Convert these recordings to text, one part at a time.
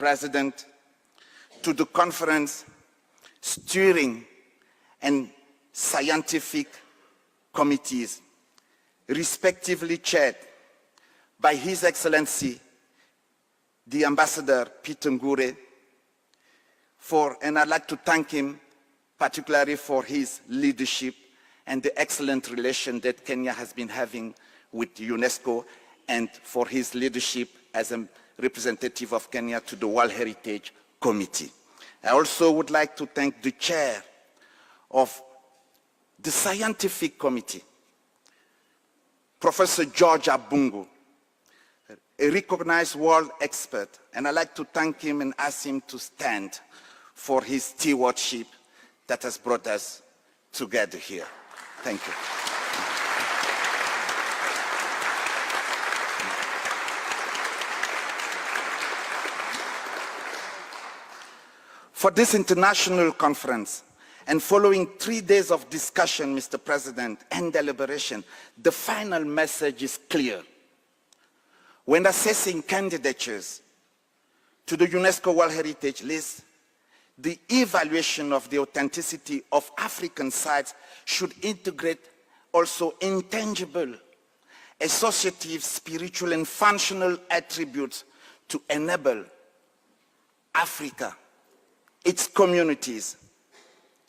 President, to the conference steering and scientific committees, respectively chaired by His Excellency, the Ambassador Peter Ngure, and I'd like to thank him particularly for his leadership and the excellent relation that Kenya has been having with UNESCO, and for his leadership as a representative of Kenya to the World Heritage Committee. I also would like to thank the chair of the Scientific Committee, Professor George Abungu, a recognized world expert, and I'd like to thank him and ask him to stand for his stewardship that has brought us together here. Thank you. For this international conference, and following 3 days of discussion, Mr. President, and deliberation, the final message is clear. When assessing candidatures to the UNESCO World Heritage List, the evaluation of the authenticity of African sites should integrate also intangible, associative, spiritual, and functional attributes to enable Africa, its communities,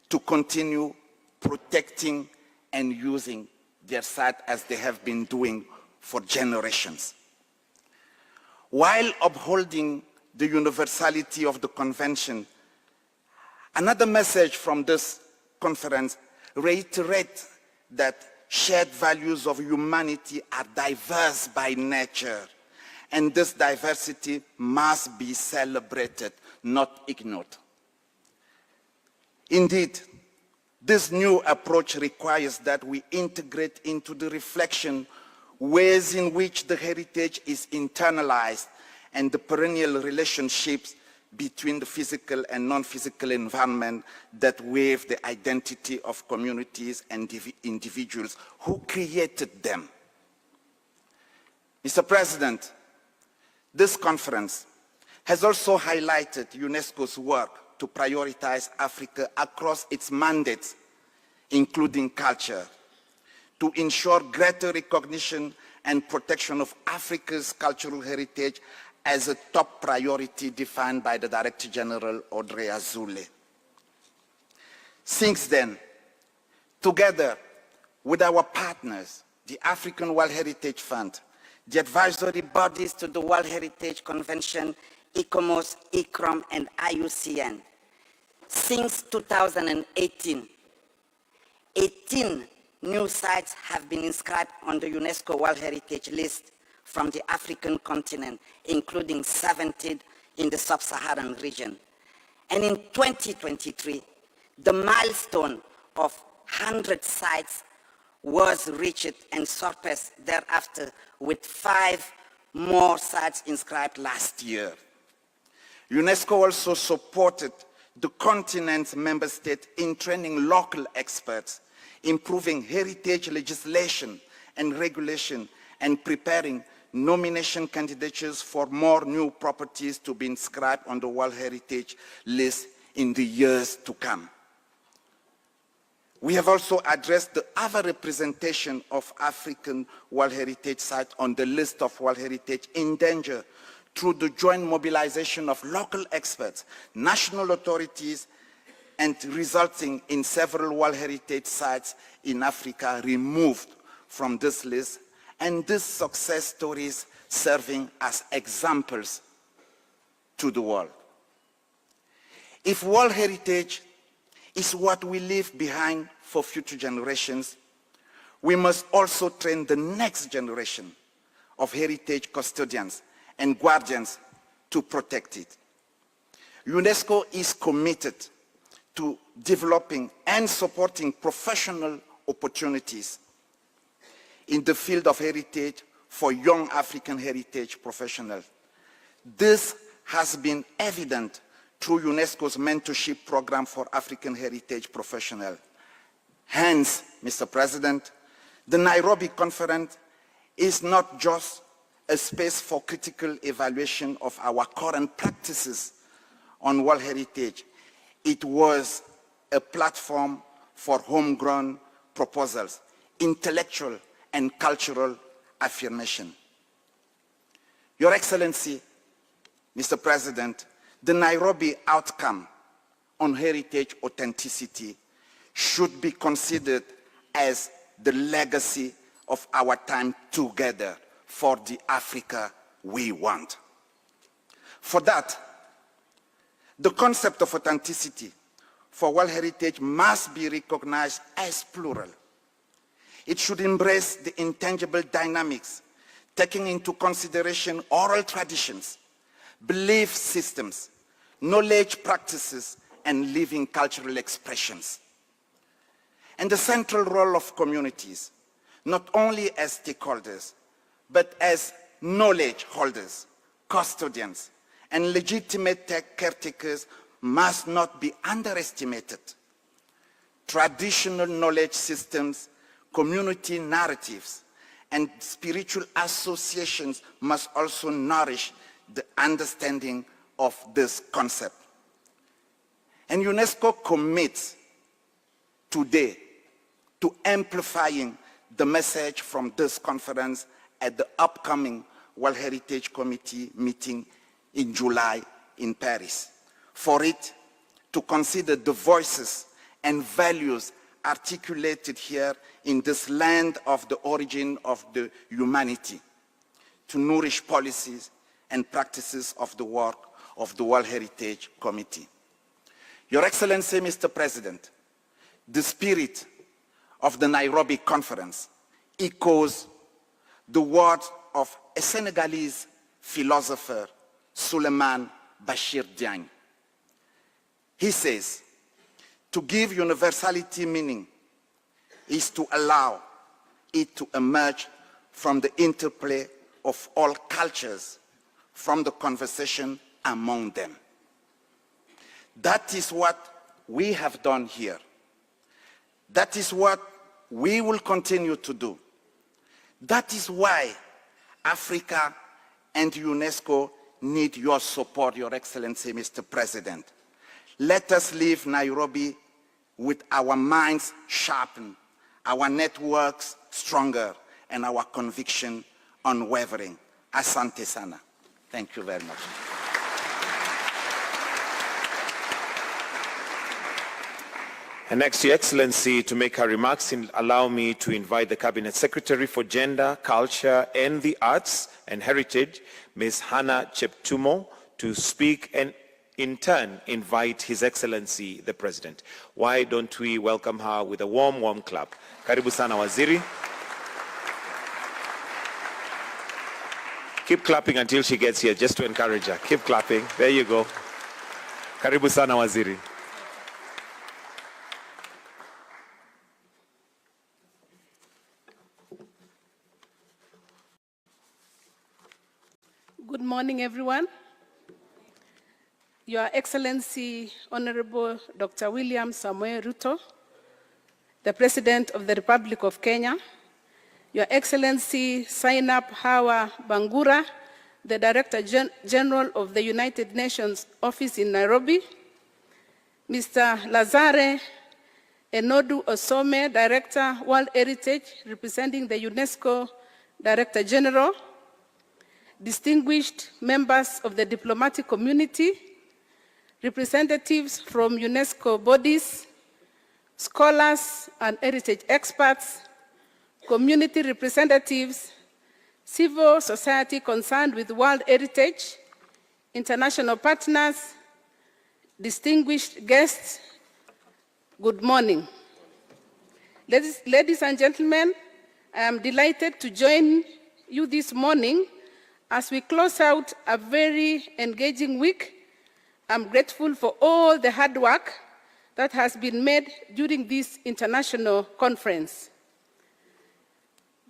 to continue protecting and using their site as they have been doing for generations. While upholding the universality of the convention, another message from this conference reiterates that shared values of humanity are diverse by nature, and this diversity must be celebrated, not ignored. Indeed, this new approach requires that we integrate into the reflection ways in which the heritage is internalized and the perennial relationships between the physical and non-physical environment that weave the identity of communities and individuals who created them. Mr. President, this conference has also highlighted UNESCO's work to prioritize Africa across its mandates, including culture, to ensure greater recognition and protection of Africa's cultural heritage as a top priority defined by the Director General Audrey Azoulay. Since then, together with our partners, the African World Heritage Fund, the advisory bodies to the World Heritage Convention, ICOMOS, ICROM, and IUCN, since 2018, 18 new sites have been inscribed on the UNESCO World Heritage List from the African continent, including 17 in the sub-Saharan region. And in 2023, the milestone of 100 sites was reached and surpassed thereafter, with 5 more sites inscribed last year. UNESCO also supported the continent's member states in training local experts, improving heritage legislation and regulation, and preparing nomination candidatures for more new properties to be inscribed on the World Heritage List in the years to come. We have also addressed the other representation of African World Heritage sites on the list of World Heritage in danger through the joint mobilization of local experts, national authorities, and resulting in several World Heritage sites in Africa removed from this list, and these success stories serving as examples to the world. If World Heritage is what we leave behind for future generations, we must also train the next generation of heritage custodians and guardians to protect it. UNESCO is committed to developing and supporting professional opportunities in the field of heritage for young African heritage professionals. This has been evident through UNESCO's mentorship program for African heritage professionals. Hence, Mr. President, the Nairobi conference is not just a space for critical evaluation of our current practices on World Heritage. It was a platform for homegrown proposals, intellectual and cultural affirmation. Your Excellency, Mr. President, the Nairobi outcome on heritage authenticity should be considered as the legacy of our time together for the Africa we want. For that, the concept of authenticity for World Heritage must be recognized as plural. It should embrace the intangible dynamics, taking into consideration oral traditions, belief systems, knowledge practices, and living cultural expressions. And the central role of communities, not only as stakeholders, but as knowledge holders, custodians, and legitimate caretakers must not be underestimated. Traditional knowledge systems, community narratives, and spiritual associations must also nourish the understanding of this concept. And UNESCO commits today to amplifying the message from this conference at the upcoming World Heritage Committee meeting in July in Paris, for it to consider the voices and values articulated here in this land of the origin of the humanity, to nourish policies and practices of the work of the World Heritage Committee. Your Excellency, Mr. President, the spirit of the Nairobi conference echoes the words of a Senegalese philosopher, Souleymane Bachir Diagne. He says, to give universality meaning is to allow it to emerge from the interplay of all cultures, from the conversation among them. That is what we have done here. That is what we will continue to do. That is why Africa and UNESCO need your support, Your Excellency, Mr. President. Let us leave Nairobi with our minds sharpened, our networks stronger, and our conviction unwavering. Asante sana. Thank you very much. And next, Your Excellency, to make her remarks, allow me to invite the Cabinet Secretary for Gender, Culture, and the Arts and Heritage, Ms. Hannah Cheptumo, to speak and in turn invite His Excellency, the President. Why don't we welcome her with a warm, warm clap? Karibu sana Waziri. Keep clapping until she gets here, just to encourage her. Keep clapping. There you go. Karibu sana Waziri. Good morning, everyone. Your Excellency, Honorable Dr. William Samoei Ruto, the President of the Republic of Kenya, Your Excellency Zainab Hawa Bangura, the Director General of the United Nations Office in Nairobi, Mr. Lazare Enodu Osome, Director, World Heritage, representing the UNESCO Director General, distinguished members of the diplomatic community, representatives from UNESCO bodies, scholars and heritage experts, community representatives, civil society concerned with World Heritage, international partners, distinguished guests, good morning. Ladies and gentlemen, I am delighted to join you this morning as we close out a very engaging week. I'm grateful for all the hard work that has been made during this international conference.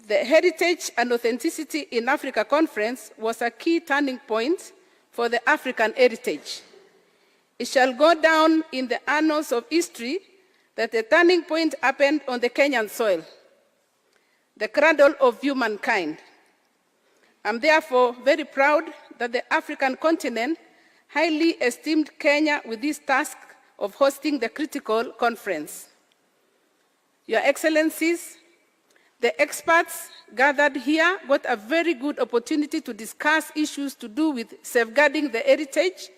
The Heritage and Authenticity in Africa Conference was a key turning point for the African heritage. It shall go down in the annals of history that the turning point happened on the Kenyan soil, the cradle of humankind. I'm therefore very proud that the African continent highly esteemed Kenya with this task of hosting the critical conference. Your Excellencies, the experts gathered here got a very good opportunity to discuss issues to do with safeguarding the heritage,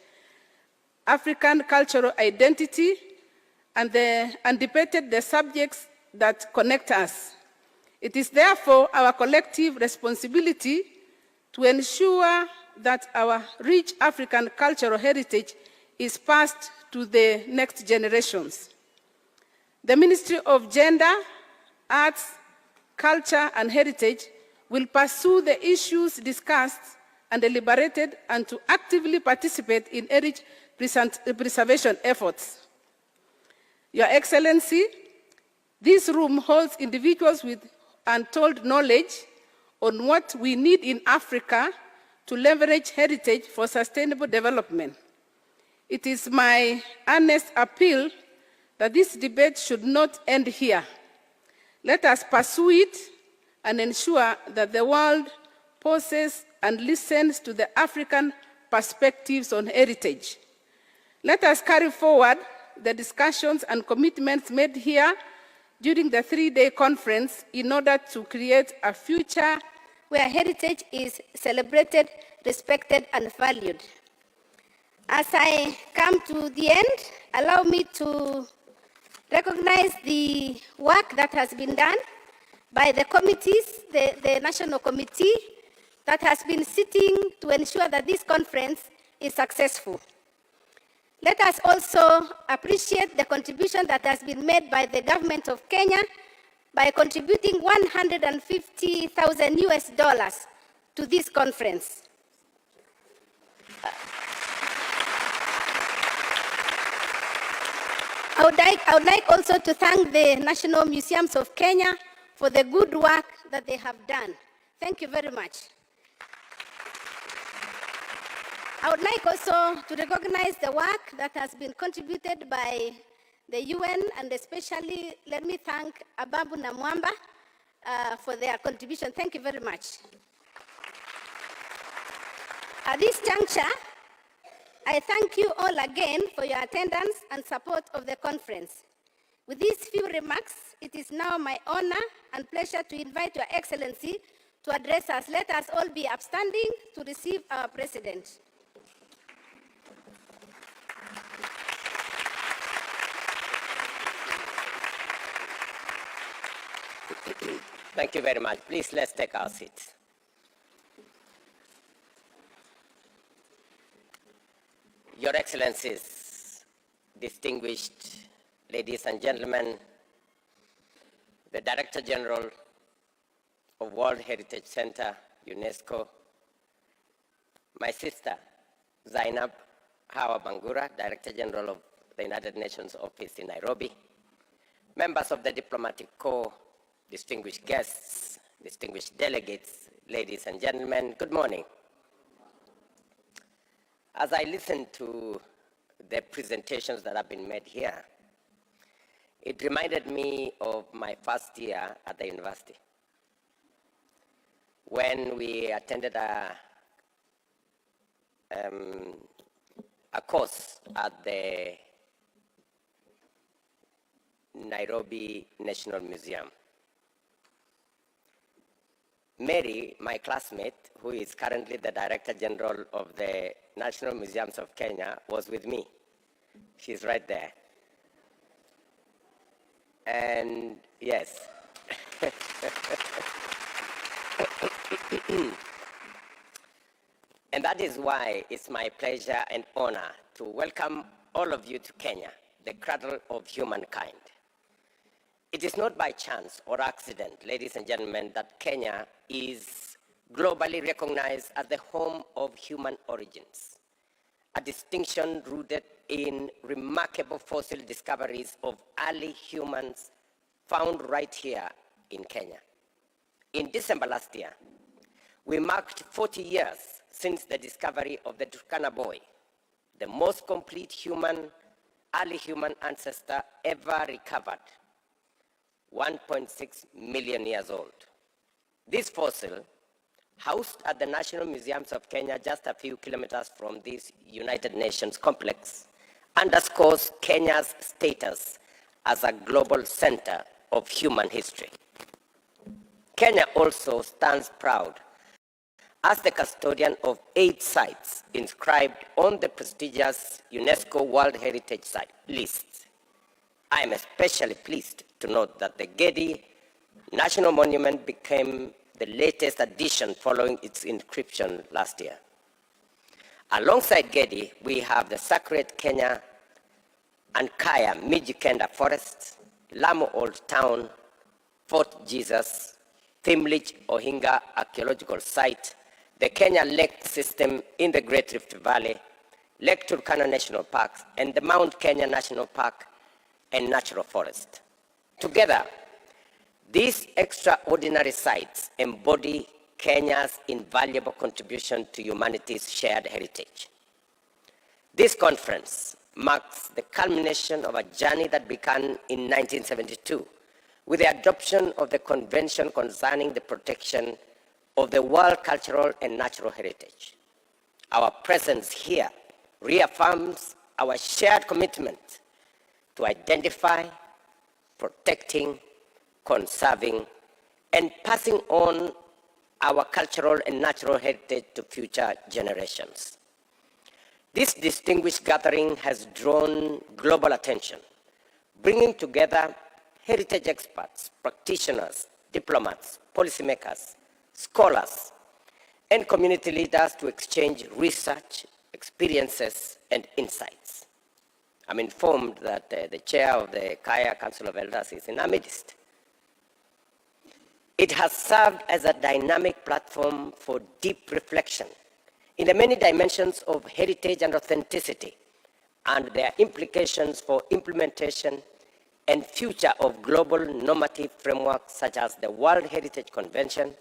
African cultural identity, and debated the subjects that connect us. It is therefore our collective responsibility to ensure that our rich African cultural heritage is passed to the next generations. The Ministry of Gender, Arts, Culture and Heritage will pursue the issues discussed and deliberated and to actively participate in heritage preservation efforts. Your Excellency, this room holds individuals with untold knowledge on what we need in Africa to leverage heritage for sustainable development. It is my earnest appeal that this debate should not end here. Let us pursue it and ensure that the world pauses and listens to the African perspectives on heritage. Let us carry forward the discussions and commitments made here during the three-day conference in order to create a future where heritage is celebrated, respected, and valued. As I come to the end, allow me to recognize the work that has been done by the committees, the National Committee that has been sitting to ensure that this conference is successful. Let us also appreciate the contribution that has been made by the government of Kenya by contributing $150,000 US to this conference. I would like also to thank the National Museums of Kenya for the good work that they have done. Thank you very much. I would like also to recognize the work that has been contributed by the UN, and especially let me thank Ababu na Mwamba for their contribution. Thank you very much. At this juncture, I thank you all again for your attendance and support of the conference. With these few remarks, it is now my honor and pleasure to invite Your Excellency to address us. Let us all be upstanding to receive our President. Thank you very much. Please, let's take our seats. Your Excellencies, distinguished ladies and gentlemen, the Director General of World Heritage Center, UNESCO, my sister, Zainab Hawa Bangura, Director General of the United Nations Office in Nairobi, members of the Diplomatic Corps, distinguished guests, distinguished delegates, ladies and gentlemen, good morning. As I listened to the presentations that have been made here, it reminded me of my first year at the university, when we attended a course at the Nairobi National Museum. Mary, my classmate, who is currently the Director General of the National Museums of Kenya, was with me. She's right there. And yes. And that is why it's my pleasure and honor to welcome all of you to Kenya, the cradle of humankind. It is not by chance or accident, ladies and gentlemen, that Kenya is globally recognized as the home of human origins, a distinction rooted in remarkable fossil discoveries of early humans found right here in Kenya. In December last year, we marked 40 years since the discovery of the Turkana boy, the most complete early human ancestor ever recovered, 1.6 million years old. This fossil housed at the National Museums of Kenya, just a few kilometers from this United Nations complex, underscores Kenya's status as a global center of human history. Kenya also stands proud as the custodian of 8 sites inscribed on the prestigious UNESCO World Heritage Site list. I am especially pleased to note that the Gedi National Monument became the latest addition following its inscription last year. Alongside Gedi, we have the sacred Kenya and Kaya Mijikenda Forests, Lamu Old Town, Fort Jesus, Thimlich Ohinga Archaeological Site, the Kenya Lake System in the Great Rift Valley, Lake Turkana National Park, and the Mount Kenya National Park and Natural Forest. Together, these extraordinary sites embody Kenya's invaluable contribution to humanity's shared heritage. This conference marks the culmination of a journey that began in 1972 with the adoption of the Convention concerning the protection of the world cultural and natural heritage. Our presence here reaffirms our shared commitment to identify, protecting, conserving, and passing on our cultural and natural heritage to future generations. This distinguished gathering has drawn global attention, bringing together heritage experts, practitioners, diplomats, policymakers, scholars, and community leaders to exchange research, experiences, and insights. I'm informed that the chair of the Kaya Council of Elders is in our midst. It has served as a dynamic platform for deep reflection in the many dimensions of heritage and authenticity and their implications for implementation and future of global normative frameworks such as the World Heritage Convention,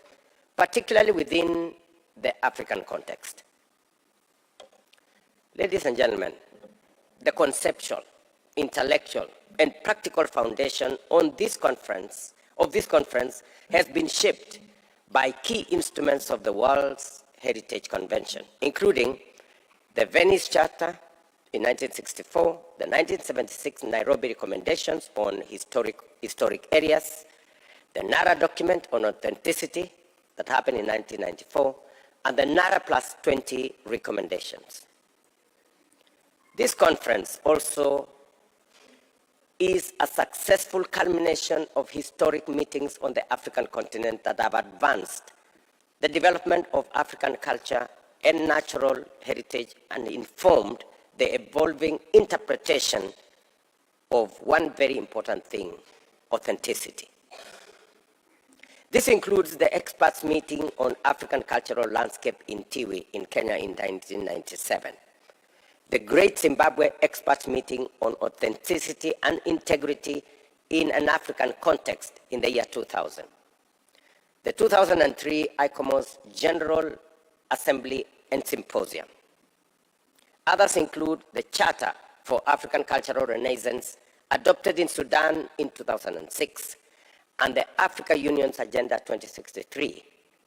particularly within the African context. Ladies and gentlemen, the conceptual, intellectual, and practical foundation on this conference has been shaped by key instruments of the World's Heritage Convention, including the Venice Charter in 1964, the 1976 Nairobi Recommendations on historic areas, the Nara Document on Authenticity that happened in 1994, and the Nara Plus 20 recommendations. This conference also is a successful culmination of historic meetings on the African continent that have advanced the development of African culture and natural heritage and informed the evolving interpretation of one very important thing, authenticity. This includes the experts meeting on African cultural landscape in Tiwi in Kenya in 1997. The Great Zimbabwe Experts Meeting on Authenticity and Integrity in an African Context in the year 2000. The 2003 ICOMOS General Assembly and Symposium. Others include the Charter for African Cultural Renaissance, adopted in Sudan in 2006, and the Africa Union's Agenda 2063,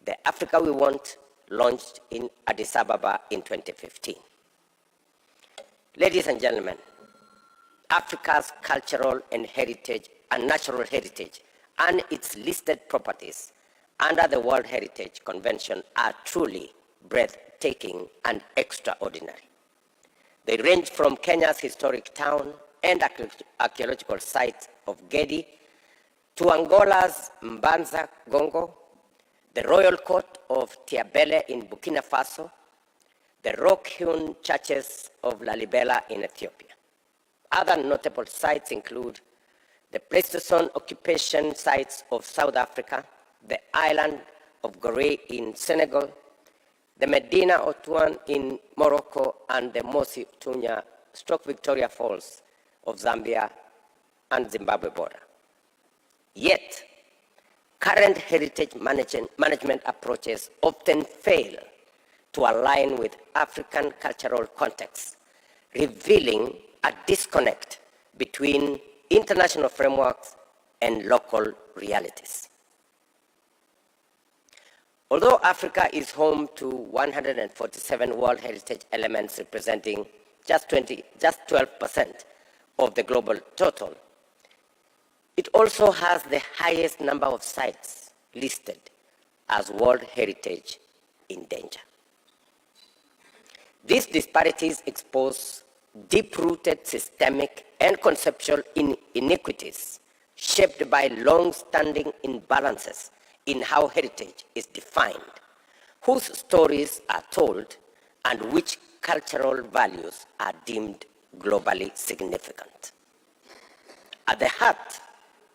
the Africa We Want, launched in Addis Ababa in 2015. Ladies and gentlemen, Africa's cultural and heritage and natural heritage and its listed properties under the World Heritage Convention are truly breathtaking and extraordinary. They range from Kenya's historic town and archaeological site of Gedi to Angola's Mbanza Gongo, the royal court of Tiabele in Burkina Faso, the rock-hewn churches of Lalibela in Ethiopia. Other notable sites include the Pleistocene occupation sites of South Africa, the island of Gorée in Senegal, the Medina Otuan in Morocco, and the Mosi Tunya Victoria Falls of Zambia and Zimbabwe border. Yet, current heritage management approaches often fail to align with African cultural contexts, revealing a disconnect between international frameworks and local realities. Although Africa is home to 147 World Heritage elements representing just 12% of the global total, it also has the highest number of sites listed as World Heritage in danger. These disparities expose deep-rooted systemic and conceptual inequities shaped by long-standing imbalances in how heritage is defined, whose stories are told, and which cultural values are deemed globally significant. At the heart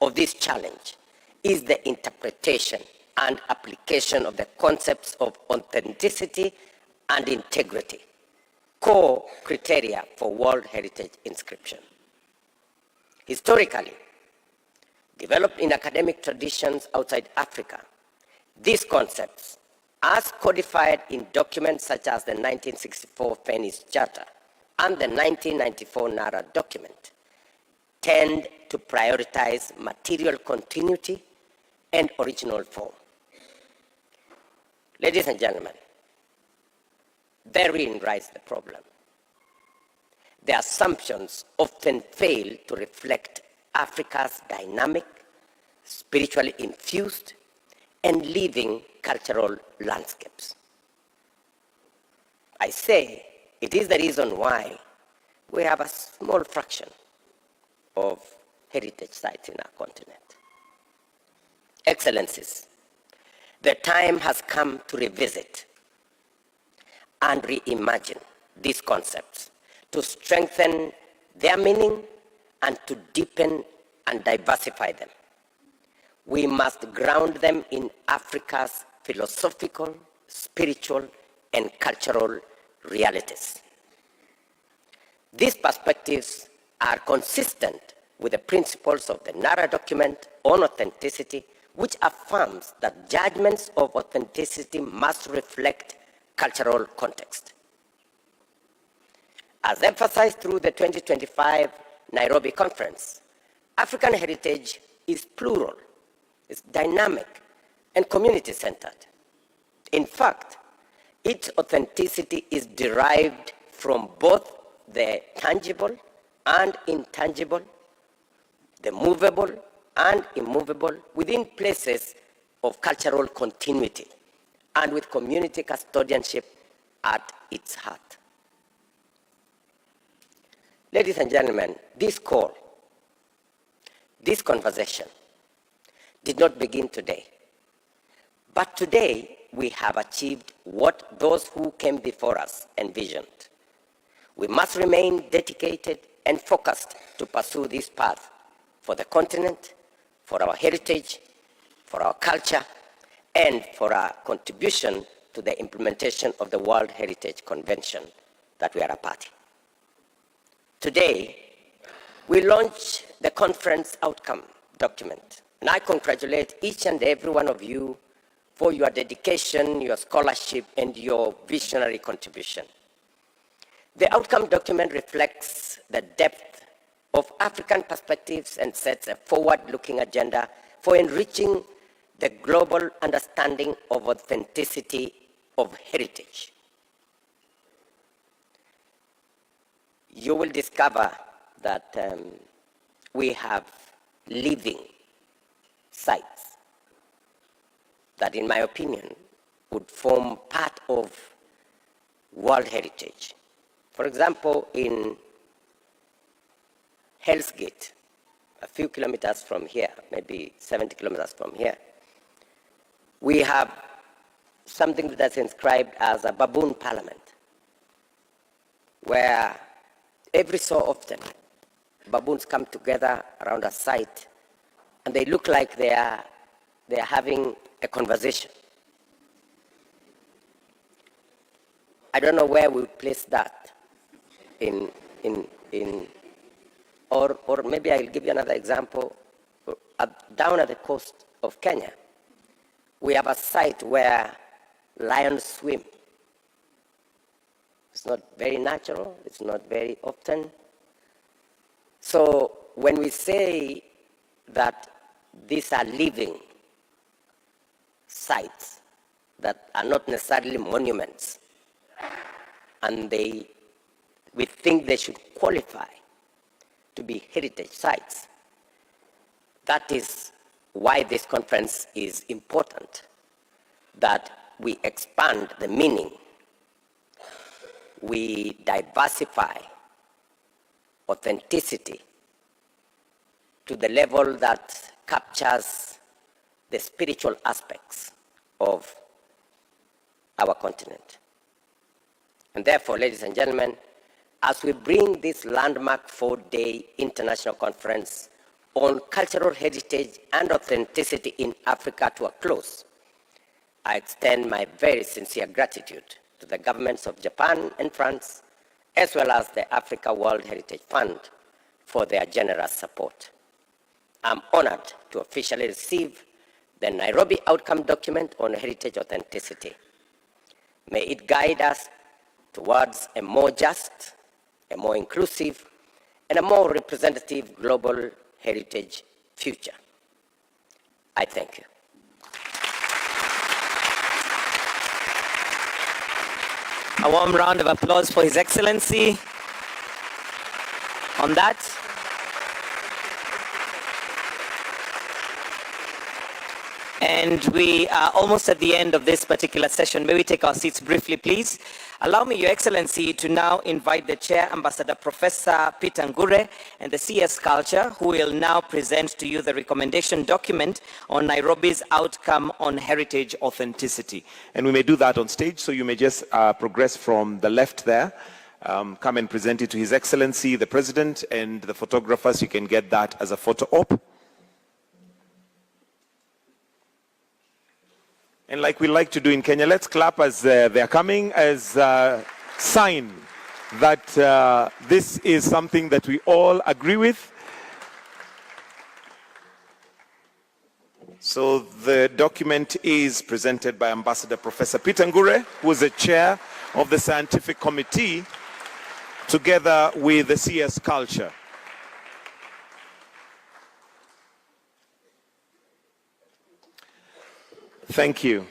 of this challenge is the interpretation and application of the concepts of authenticity and integrity, core criteria for World Heritage inscription. Historically, developed in academic traditions outside Africa, these concepts, as codified in documents such as the 1964 Venice Charter and the 1994 NARA document, tend to prioritize material continuity and original form. Ladies and gentlemen, therein lies the problem. The assumptions often fail to reflect Africa's dynamic, spiritually infused, and living cultural landscapes. I say it is the reason why we have a small fraction of heritage sites in our continent. Excellencies, the time has come to revisit and reimagine these concepts, to strengthen their meaning and to deepen and diversify them. We must ground them in Africa's philosophical, spiritual, and cultural realities. These perspectives are consistent with the principles of the NARA document on authenticity, which affirms that judgments of authenticity must reflect cultural context. As emphasized through the 2025 Nairobi conference, African heritage is plural, is dynamic, and community-centered. In fact, its authenticity is derived from both the tangible and intangible, the movable and immovable, within places of cultural continuity, and with community custodianship at its heart. Ladies and gentlemen, this call, this conversation did not begin today. But today, we have achieved what those who came before us envisioned. We must remain dedicated and focused to pursue this path for the continent, for our heritage, for our culture, and for our contribution to the implementation of the World Heritage Convention that we are a party. Today, we launch the conference outcome document, and I congratulate each and every one of you for your dedication, your scholarship, and your visionary contribution. The outcome document reflects the depth of African perspectives and sets a forward-looking agenda for enriching the global understanding of authenticity of heritage. You will discover that we have living sites that, in my opinion, would form part of World Heritage. For example, in Hell's Gate, a few kilometers from here, maybe 70 kilometers from here, we have something that's inscribed as a baboon parliament, where every so often baboons come together around a site and they look like they are having a conversation. I don't know where we place that or maybe I'll give you another example. Down at the coast of Kenya, we have a site where lions swim. It's not very natural, it's not very often. So when we say that these are living sites, that are not necessarily monuments, and we think they should qualify to be heritage sites. That is why this conference is important, that we expand the meaning, we diversify authenticity to the level that captures the spiritual aspects of our continent. And therefore, ladies and gentlemen, as we bring this landmark 4-day international conference on cultural heritage and authenticity in Africa to a close, I extend my very sincere gratitude to the governments of Japan and France, as well as the Africa World Heritage Fund for their generous support. I'm honored to officially receive the Nairobi Outcome Document on Heritage Authenticity. May it guide us towards a more just, a more inclusive, and a more representative global heritage future. I thank you. A warm round of applause for His Excellency. On that, and we are almost at the end of this particular session. May we take our seats briefly, please? Allow me, Your Excellency, to now invite the Chair, Ambassador Professor Peter Ngure, and the CS Culture, who will now present to you the recommendation document on Nairobi's outcome on heritage authenticity. And we may do that on stage, so you may just progress from the left there. Come and present it to His Excellency, the President, and the photographers. You can get that as a photo op. And like we like to do in Kenya, let's clap as they're coming, as a sign that this is something that we all agree with. So the document is presented by Ambassador Professor Peter Ngure, who is the chair of the scientific committee, together with the CS Culture. Thank you.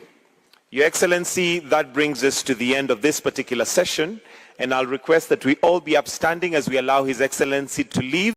Your Excellency, that brings us to the end of this particular session, and I'll request that we all be upstanding as we allow His Excellency to leave.